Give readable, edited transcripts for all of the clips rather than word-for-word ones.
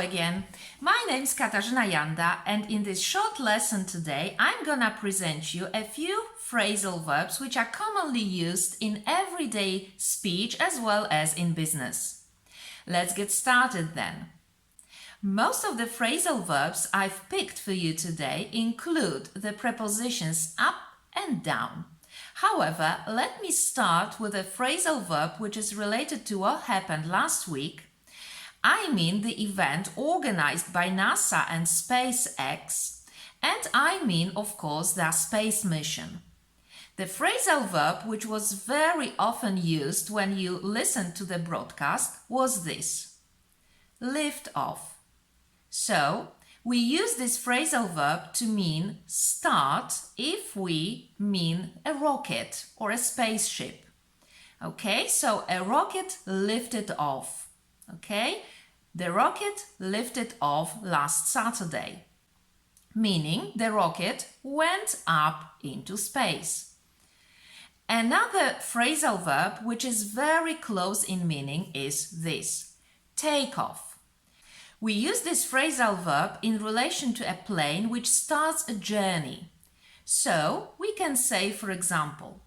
again. My name's Katarzyna Janda, and in this short lesson today I'm gonna present you a few phrasal verbs which are commonly used in everyday speech as well as in business. Let's get started then. Most of the phrasal verbs I've picked for you today include the prepositions up and down. However, let me start with a phrasal verb which is related to what happened last week. I mean the event organized by NASA and SpaceX, and I mean, of course, their space mission. The phrasal verb which was very often used when you listened to the broadcast was this: lift off. So, we use this phrasal verb to mean start if we mean a rocket or a spaceship. Okay, so a rocket lifted off. Okay, the rocket lifted off last Saturday, meaning the rocket went up into space. Another phrasal verb which is very close in meaning is this: take off. We use this phrasal verb in relation to a plane which starts a journey. So we can say, for example,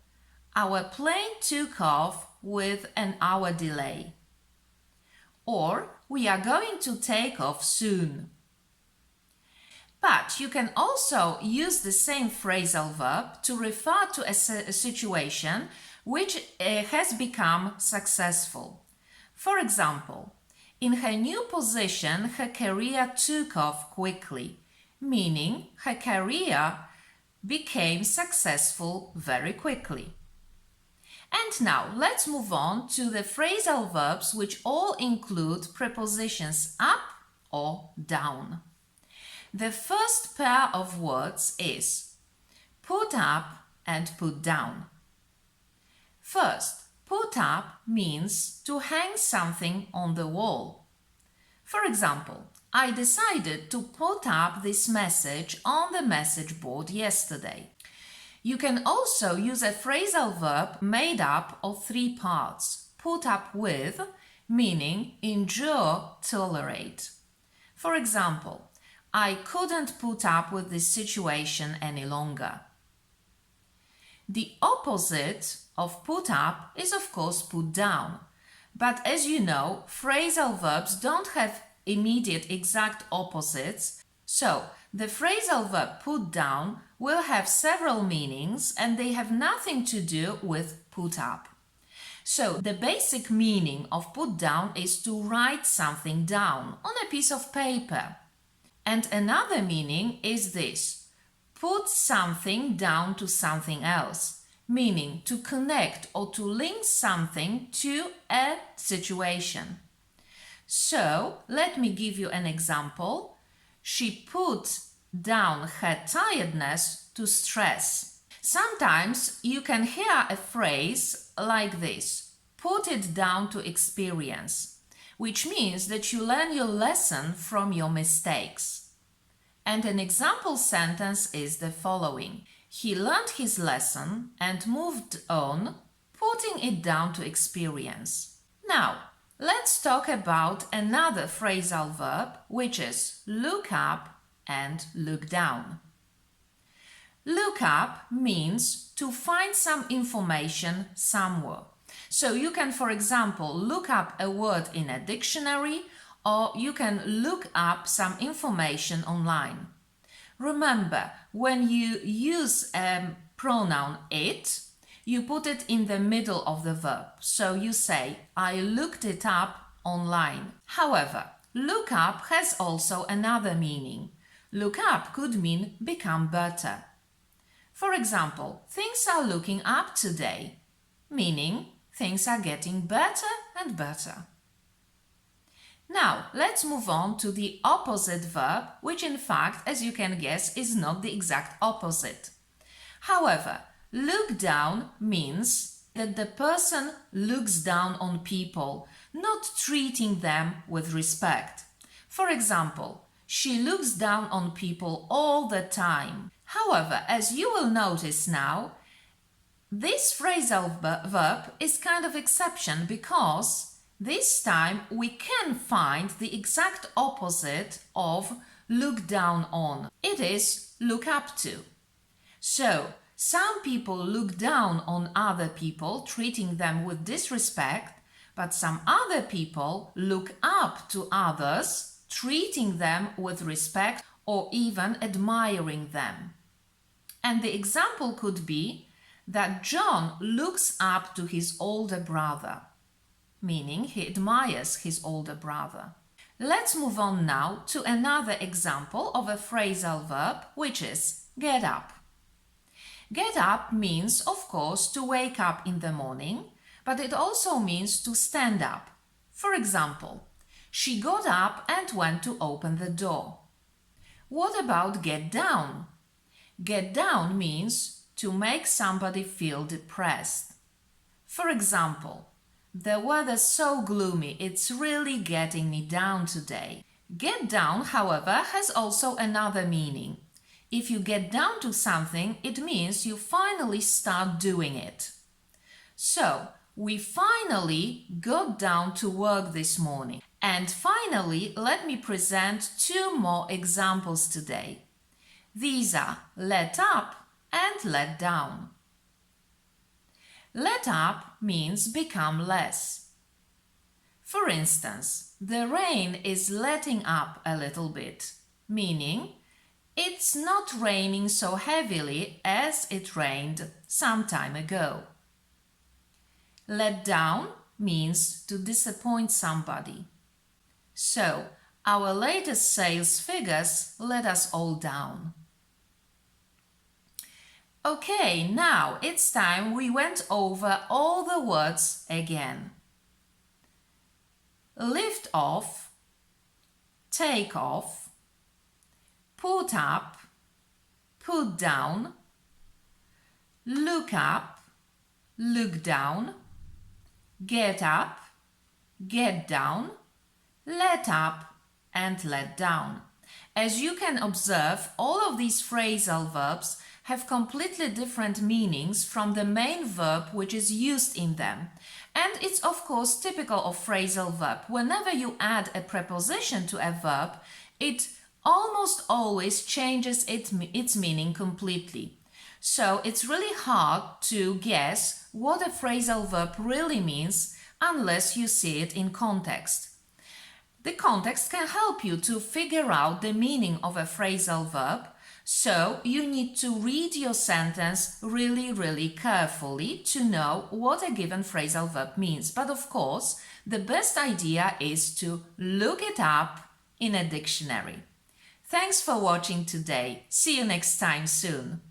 our plane took off with an hour delay. Or we are going to take off soon. But you can also use the same phrasal verb to refer to a situation which has become successful. For example, in her new position, her career took off quickly, meaning her career became successful very quickly. And now let's move on to the phrasal verbs which all include prepositions up or down. The first pair of words is put up and put down. First, put up means to hang something on the wall. For example, I decided to put up this message on the message board yesterday. You can also use a phrasal verb made up of three parts. Put up with, meaning endure, tolerate. For example, I couldn't put up with this situation any longer. The opposite of put up is of course put down. But as you know, phrasal verbs don't have immediate exact opposites. So, the phrasal verb put down will have several meanings and they have nothing to do with put up. So, the basic meaning of put down is to write something down on a piece of paper. And another meaning is this: put something down to something else, meaning to connect or to link something to a situation. So, let me give you an example. She put down her tiredness to stress. Sometimes you can hear a phrase like this: put it down to experience, which means that you learn your lesson from your mistakes. And an example sentence is the following: he learned his lesson and moved on, putting it down to experience. Now, let's talk about another phrasal verb, which is look up and look down. Look up means to find some information somewhere. So you can, for example, look up a word in a dictionary, or you can look up some information online. Remember, when you use a pronoun it, you put it in the middle of the verb. So you say, I looked it up online. However, look up has also another meaning. Look up could mean become better. For example, things are looking up today, meaning things are getting better and better. Now, let's move on to the opposite verb, which in fact, as you can guess, is not the exact opposite. However, look down means that the person looks down on people, not treating them with respect. For example, she looks down on people all the time. However, as you will notice now, this phrasal verb is kind of exception because This time we can find the exact opposite of look down on. It is look up to. So, some people look down on other people, treating them with disrespect, but some other people look up to others, treating them with respect or even admiring them. And the example could be that John looks up to his older brother, meaning he admires his older brother. Let's move on now to another example of a phrasal verb, which is get up. Get up means, of course, to wake up in the morning, but it also means to stand up. For example, she got up and went to open the door. What about get down? Get down means to make somebody feel depressed. For example, the weather's so gloomy, it's really getting me down today. Get down, however, has also another meaning. If you get down to something, it means you finally start doing it. So, we finally got down to work this morning. And finally, let me present two more examples today. These are let up and let down. Let up means become less. For instance, the rain is letting up a little bit, meaning it's not raining so heavily as it rained some time ago. Let down means to disappoint somebody. So, our latest sales figures let us all down. Okay, now it's time we went over all the words again. Lift off, take off, put up, put down, look up, look down, get up, get down, let up and let down. As you can observe, all of these phrasal verbs have completely different meanings from the main verb which is used in them. And it's of course typical of phrasal verb. Whenever you add a preposition to a verb, it almost always changes its meaning completely. So it's really hard to guess what a phrasal verb really means unless you see it in context. The context can help you to figure out the meaning of a phrasal verb, so you need to read your sentence really carefully to know what a given phrasal verb means. But of course, the best idea is to look it up in a dictionary. Thanks for watching today. See you next time soon.